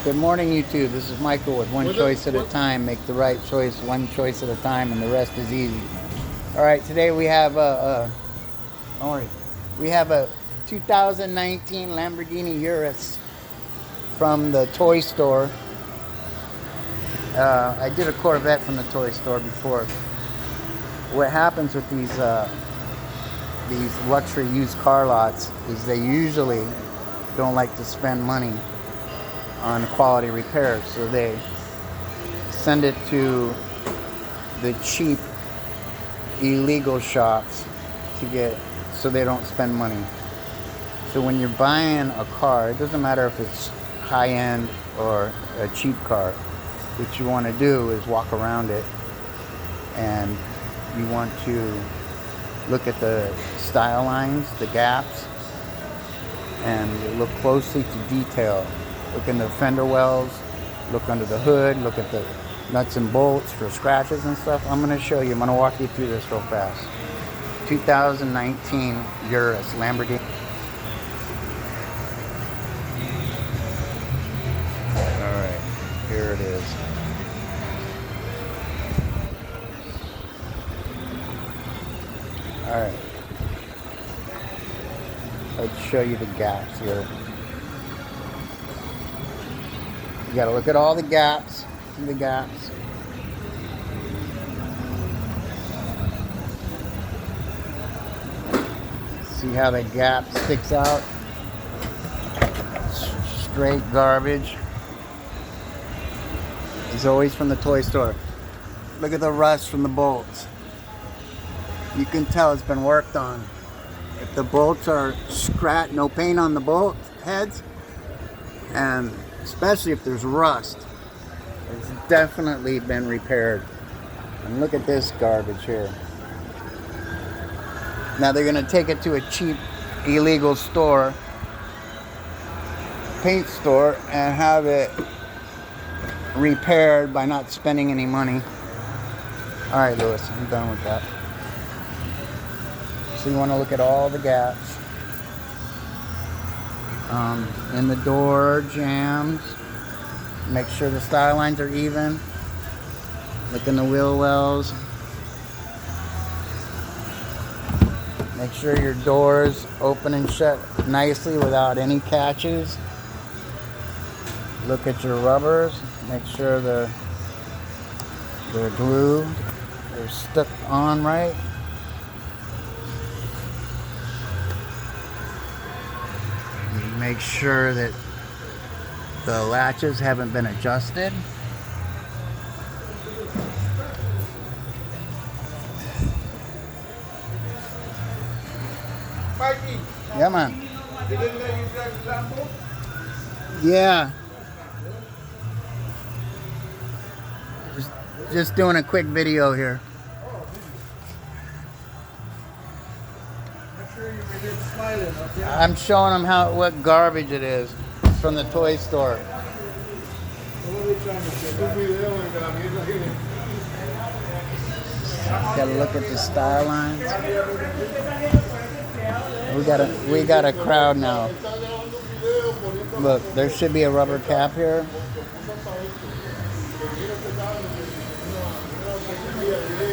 Good morning, YouTube. This is Michael with One Choice at a Time. Make the right choice one choice at a time, and the rest is easy. All right, today we have don't worry, we have a 2019 Lamborghini Urus from the toy store. I did a Corvette from the toy store before. What happens with these luxury used car lots is they usually don't like to spend money on quality repairs, so they send it to the cheap illegal shops so they don't spend money. So when you're buying a car, it doesn't matter if it's high-end or a cheap car. What you want to do is walk around it, and you want to look at the style lines, the gaps, and look closely to detail. Look in the fender wells, look under the hood, look at the nuts and bolts for scratches and stuff. I'm going to show you. I'm going to walk you through this real fast. 2019 Urus Lamborghini. All right, here it is. All right. Let's show you the gaps here. You got to look at all the gaps. See the gaps. See how the gap sticks out? Straight garbage. It's always from the toy store. Look at the rust from the bolts. You can tell it's been worked on. If the bolts are scratched, no paint on the bolt heads, and especially if there's rust, it's definitely been repaired. And look at this garbage here. Now they're going to take it to a cheap illegal store, paint store, and have it repaired by not spending any money. All right, Lewis, I'm done with that. So you want to look at all the gaps. In the door jams. Make sure the style lines are even. Look in the wheel wells. Make sure your doors open and shut nicely without any catches. Look at your rubbers. Make sure they're glued. They're stuck on right. Make sure that the latches haven't been adjusted. Mikey, Yeah, man. they didn't let you drive the Lambo? Yeah. Just doing a quick video here. Make sure you're smiling, okay? I'm showing them what garbage it is from the toy store. What are we trying to say? Gotta look at the style lines. We got a crowd now. Look, there should be a rubber cap here.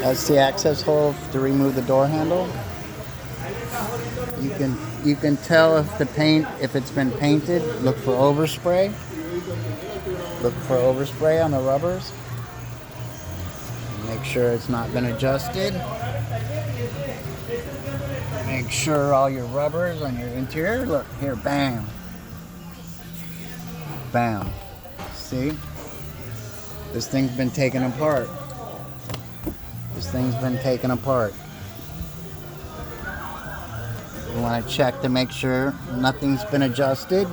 That's the access hole to remove the door handle. You can tell if it's been painted. Look for overspray. Look for overspray on the rubbers. Make sure it's not been adjusted. Make sure all your rubbers on your interior. Look here, bam, bam. See, this thing's been taken apart. This thing's been taken apart. You want to check to make sure nothing's been adjusted.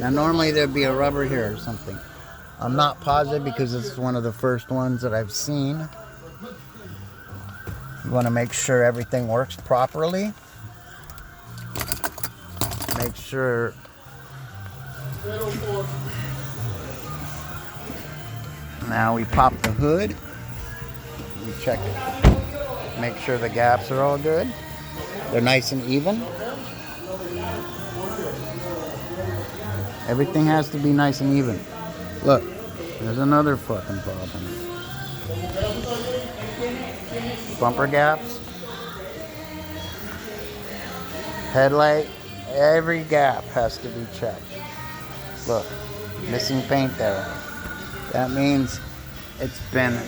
Now normally there'd be a rubber here or something. I'm not positive because it's one of the first ones that I've seen. You want to make sure everything works properly. Make sure now we pop the hood. We check it. Make sure the gaps are all good. They're nice and even. Everything has to be nice and even. Look, there's another fucking problem. Bumper gaps, headlight, every gap has to be checked. Look, missing paint there. That means it's been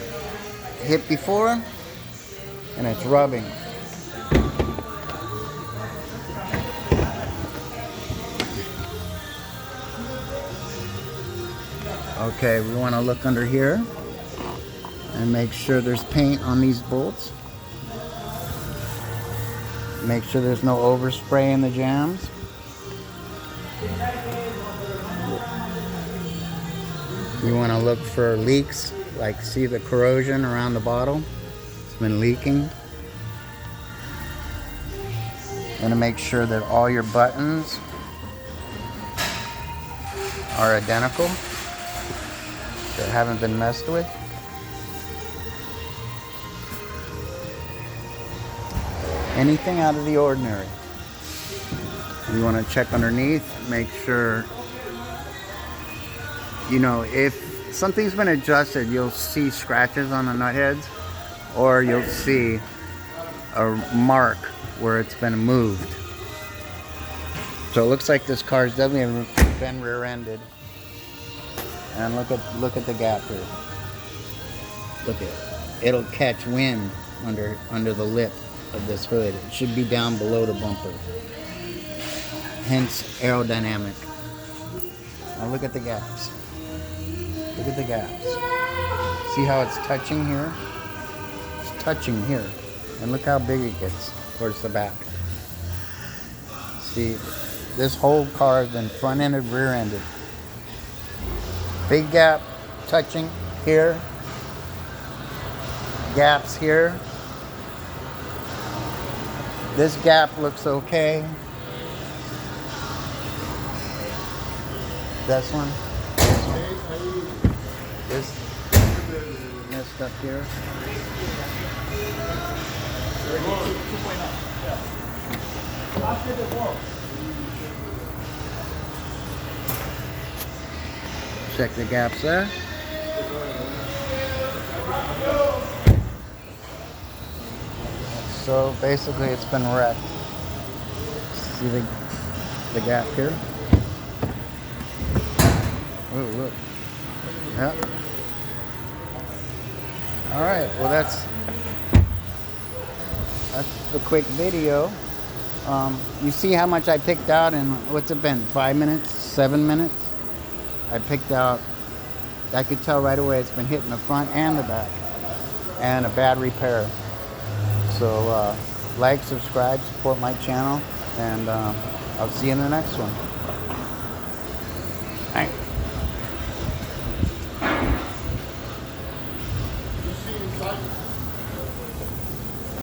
hit before and it's rubbing. Okay, we want to look under here and make sure there's paint on these bolts. Make sure there's no overspray in the jams. You want to look for leaks, like see the corrosion around the bottle. It's been leaking. You want to make sure that all your buttons are identical, that haven't been messed with. Anything out of the ordinary. You want to check underneath, make sure, you know, if something's been adjusted, you'll see scratches on the nut heads, or you'll see a mark where it's been moved. So it looks like this car's definitely been rear-ended. And look at the gap here. Look at it. It'll catch wind under the lip of this hood. It should be down below the bumper. Hence aerodynamic. Now look at the gaps. Look at the gaps. See how it's touching here? It's touching here. And look how big it gets towards the back. See, this whole car has been front-ended, rear-ended. Big gap touching here. Gaps here. This gap looks okay. This one. This messed up here. Check the gaps there. So basically it's been wrecked. See the gap here? Oh, look. Yep. Alright, well that's the quick video. You see how much I picked out in, what's it been, 5 minutes, 7 minutes? I picked out, I could tell right away it's been hitting the front and the back. And a bad repair. So like, subscribe, support my channel, and I'll see you in the next one. All right.